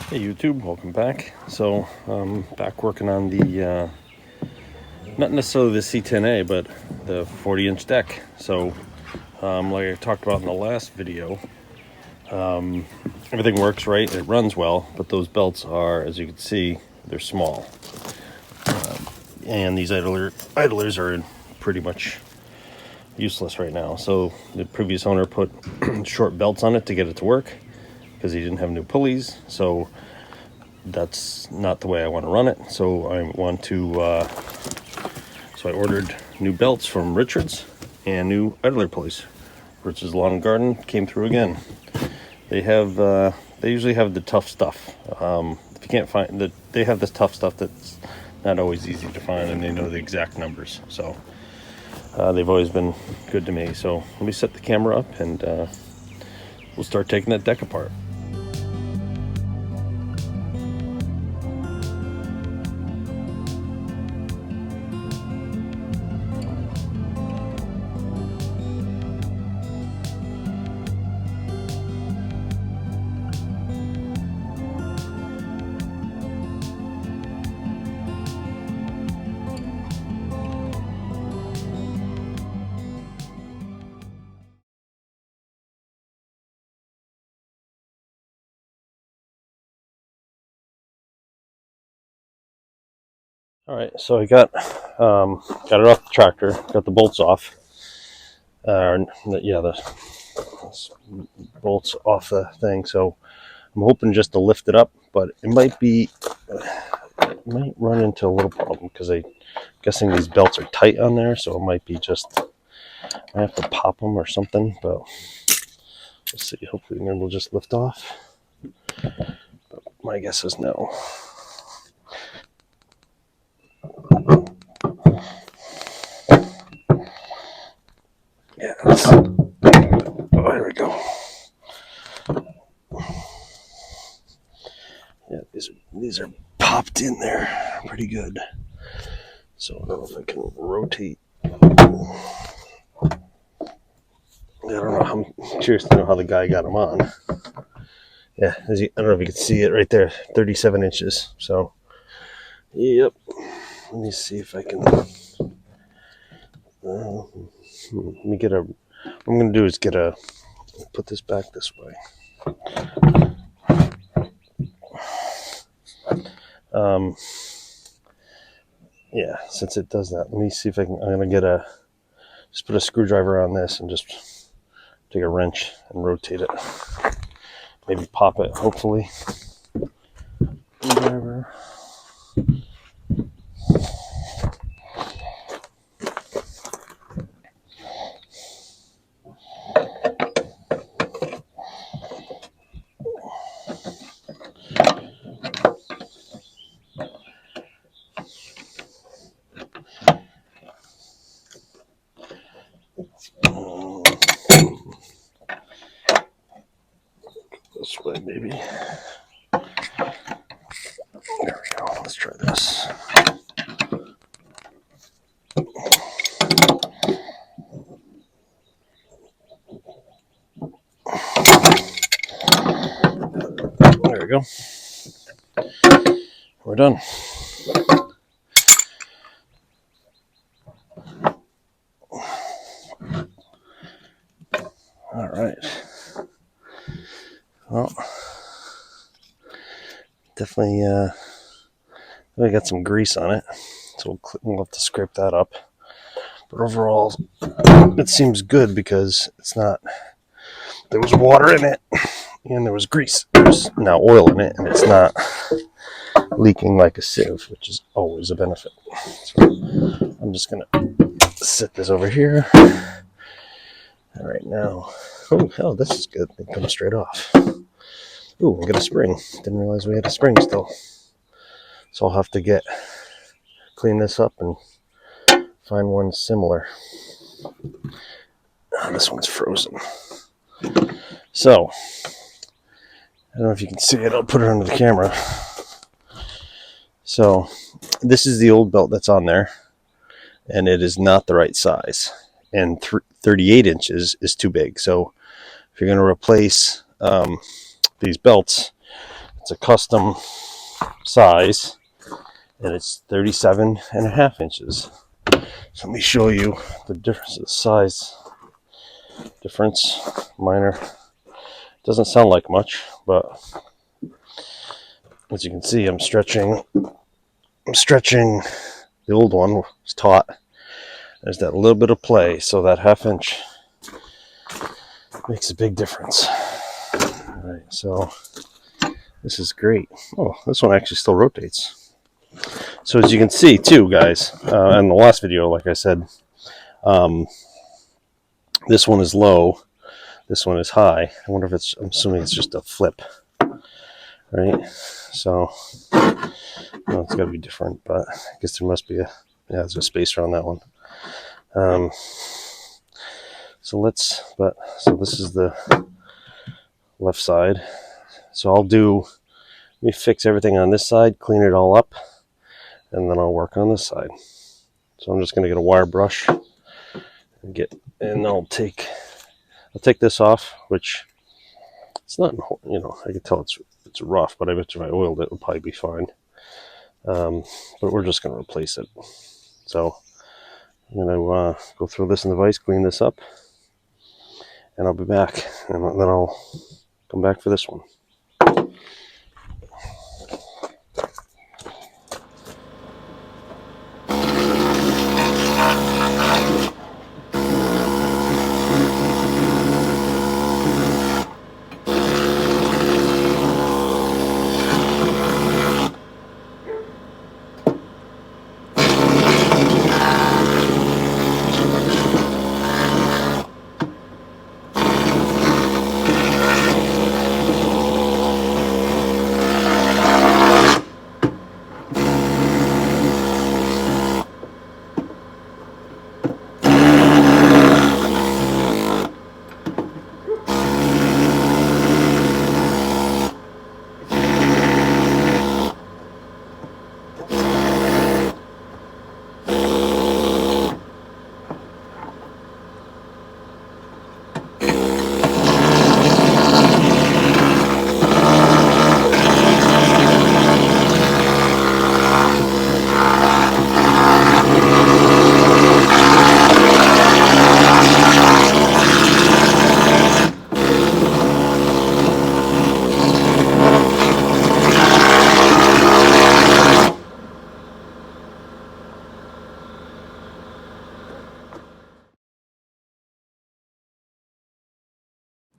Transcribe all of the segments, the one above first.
Hey YouTube, welcome back. So back working on the not necessarily the C10A, but the 40-inch deck. So like I talked about in the last video, everything works right, it runs well, but those belts are, as you can see, they're small, and these idlers are pretty much useless right now. So the previous owner put short belts on it to get it to work because he didn't have new pulleys. So that's not the way I want to run it. So I want to so I ordered new belts from Richards and new idler pulleys. Richards Lawn and Garden came through again. They have they usually have the tough stuff. If you can't find that, they have this tough stuff that's not always easy to find, and they know the exact numbers. So they've always been good to me. So let me set the camera up, and we'll start taking that deck apart. All right, so I got it off the tractor, got the bolts off. The bolts off the thing. So I'm hoping just to lift it up, but it might run into a little problem because I'm guessing these belts are tight on there. So it might be just I have to pop them or something. But we'll see. Hopefully, then we'll just lift off. But my guess is no. Yeah, oh, there we go. Yeah, these are popped in there pretty good. So I don't know if I can rotate. I don't know. I'm curious to know how the guy got them on. Yeah, I don't know if you can see it right there, 37 inches. So, yep. Let me see if I can. Let me get a. What I'm going to do is put this back this way. Yeah, since it does that, let me see if I can. I'm going to just put a screwdriver on this and just take a wrench and rotate it. Maybe pop it, hopefully. Screwdriver. This way, maybe. There we go. Let's try this. There we go. We're done. All right. Well, definitely got some grease on it, so we'll have to scrape that up. But overall, it seems good because it's not. There was water in it, and there was grease. There's now oil in it, and it's not leaking like a sieve, which is always a benefit. So I'm just gonna set this over here. All right, now. Oh, hell, this is good. It comes straight off. Ooh, we got a spring. Didn't realize we had a spring still. So I'll have to clean this up and find one similar. Oh, this one's frozen. So, I don't know if you can see it. I'll put it under the camera. So, this is the old belt that's on there, and it is not the right size. and 38 inches is too big. So if you're going to replace these belts, it's a custom size, and it's 37.5 inches. So let me show you the difference, the size difference. Minor. Doesn't sound like much, but as you can see, I'm stretching. The old one was taut. There's that little bit of play, so that 1/2 inch makes a big difference. All right, so this is great. Oh, this one actually still rotates. So as you can see too, guys, in the last video, like I said, this one is low, this one is high. I wonder if I'm assuming it's just a flip, right? So, well, it's got to be different, but I guess there must be there's a space around that one. So this is the left side. So let me fix everything on this side, clean it all up, and then I'll work on this side. So I'm just going to get a wire brush and I'll take this off, which it's not, I can tell it's rough, but I bet if I oiled it, it'll probably be fine. But we're just going to replace it. So I'm going to go through this in the vise, clean this up, and I'll be back, and then I'll come back for this one.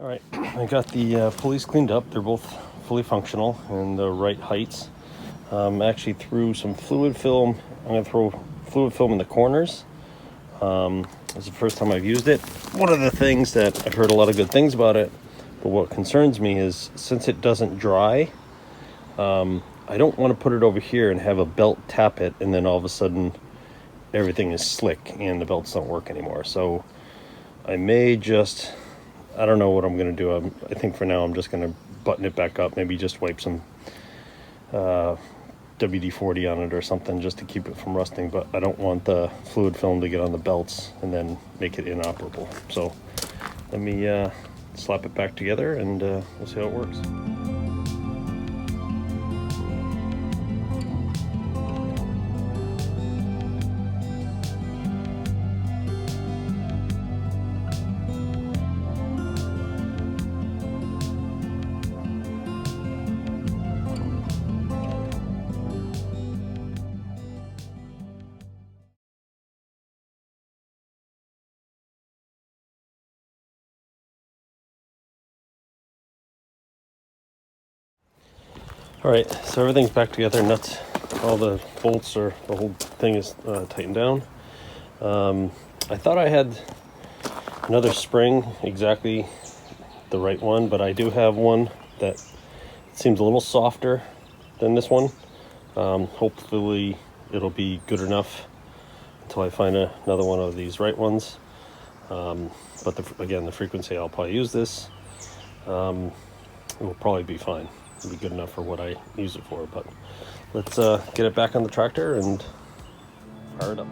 All right, I got the pulleys cleaned up. They're both fully functional and the right heights. Actually threw some fluid film. I'm going to throw fluid film in the corners. It's the first time I've used it. One of the things that I've heard a lot of good things about it, but what concerns me is since it doesn't dry, I don't want to put it over here and have a belt tap it and then all of a sudden everything is slick and the belts don't work anymore. So I may just, I don't know what I'm going to do. I think for now I'm just going to button it back up, maybe just wipe some WD-40 on it or something just to keep it from rusting, but I don't want the fluid film to get on the belts and then make it inoperable. So let me slap it back together and we'll see how it works. All right, so everything's back together. Nuts, all the bolts the whole thing is tightened down. I thought I had another spring, exactly the right one, but I do have one that seems a little softer than this one. Hopefully it'll be good enough until I find another one of these right ones. But again, the frequency I'll probably use this. It will probably be fine. It'll be good enough for what I use it for, but let's get it back on the tractor and fire it up.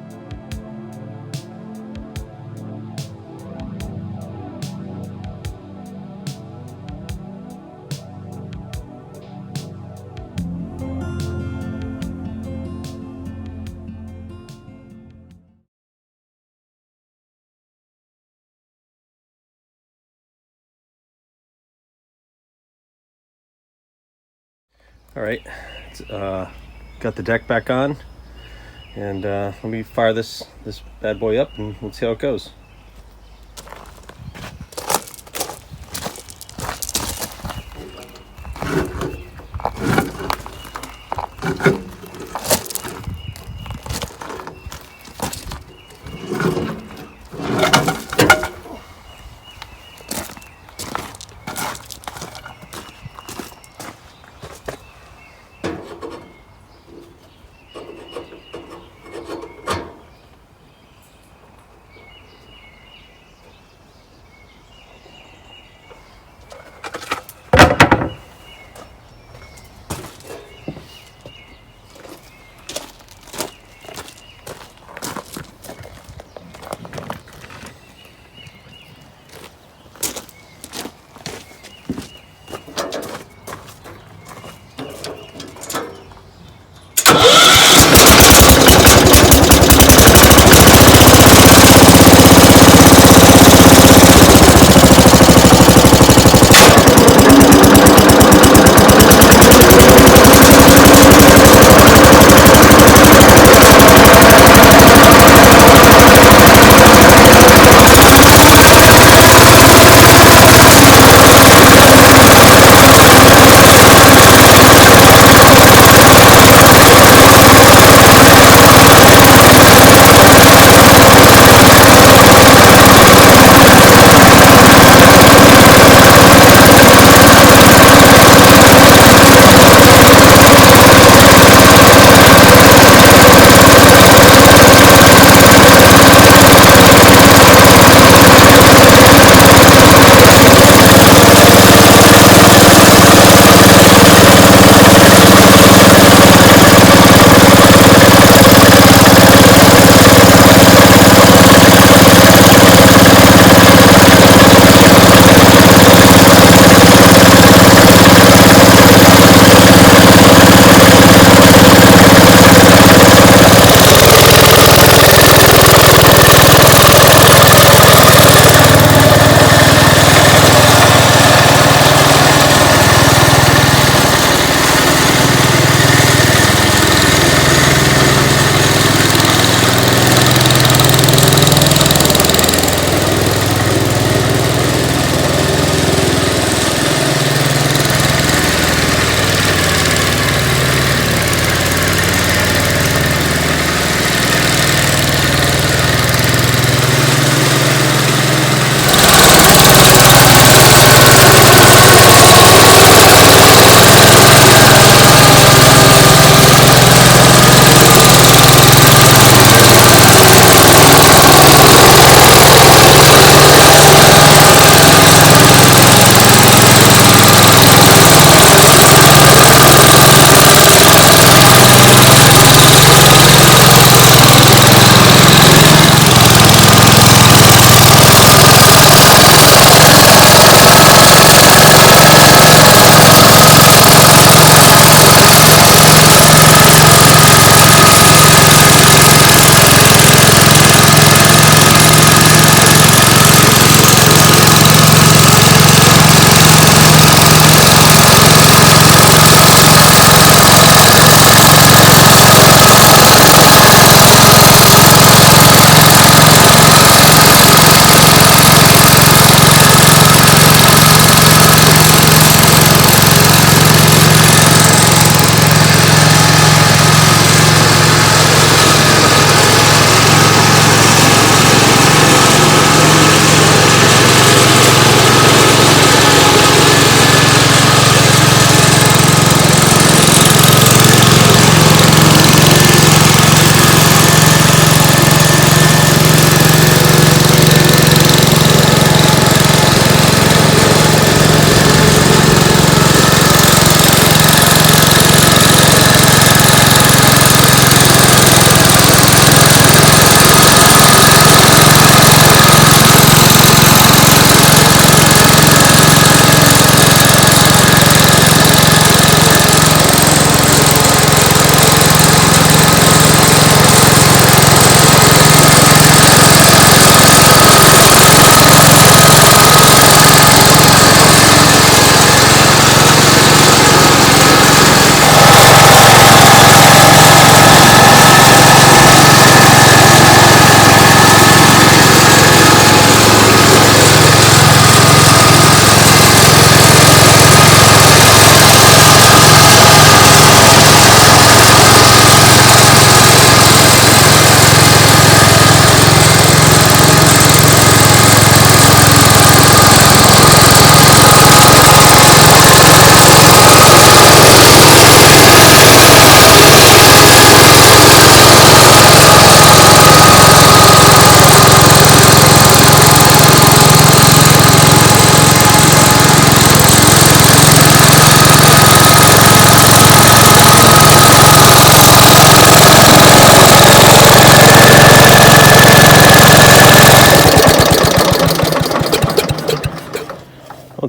All right, got the deck back on, and let me fire this bad boy up and we'll see how it goes.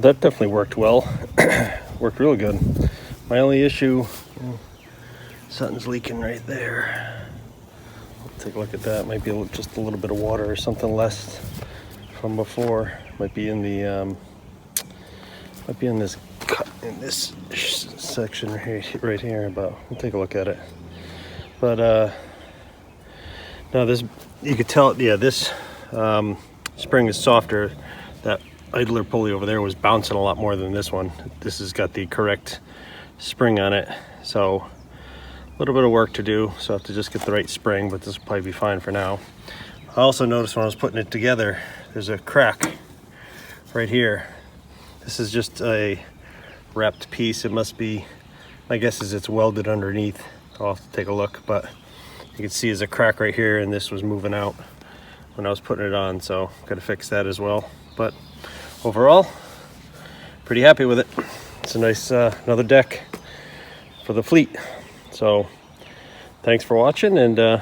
that definitely worked well. Worked really good. My only issue, something's leaking right there. I'll take a look at that. Might be just a little bit of water or something less from before. Might be in the in this cut in this section right here. But we'll take a look at it. But no, this, you could tell. Yeah, this spring is softer. That idler pulley over there was bouncing a lot more than this one. This has got the correct spring on it, so a little bit of work to do, so I have to just get the right spring, but this will probably be fine for now. I also noticed when I was putting it together, there's a crack right here. This is just a wrapped piece. It must be, my guess is it's welded underneath. I'll have to take a look, but you can see there's a crack right here, and this was moving out when I was putting it on, so gotta fix that as well. But overall, pretty happy with it. It's a nice another deck for the fleet. So thanks for watching, and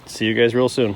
see you guys real soon.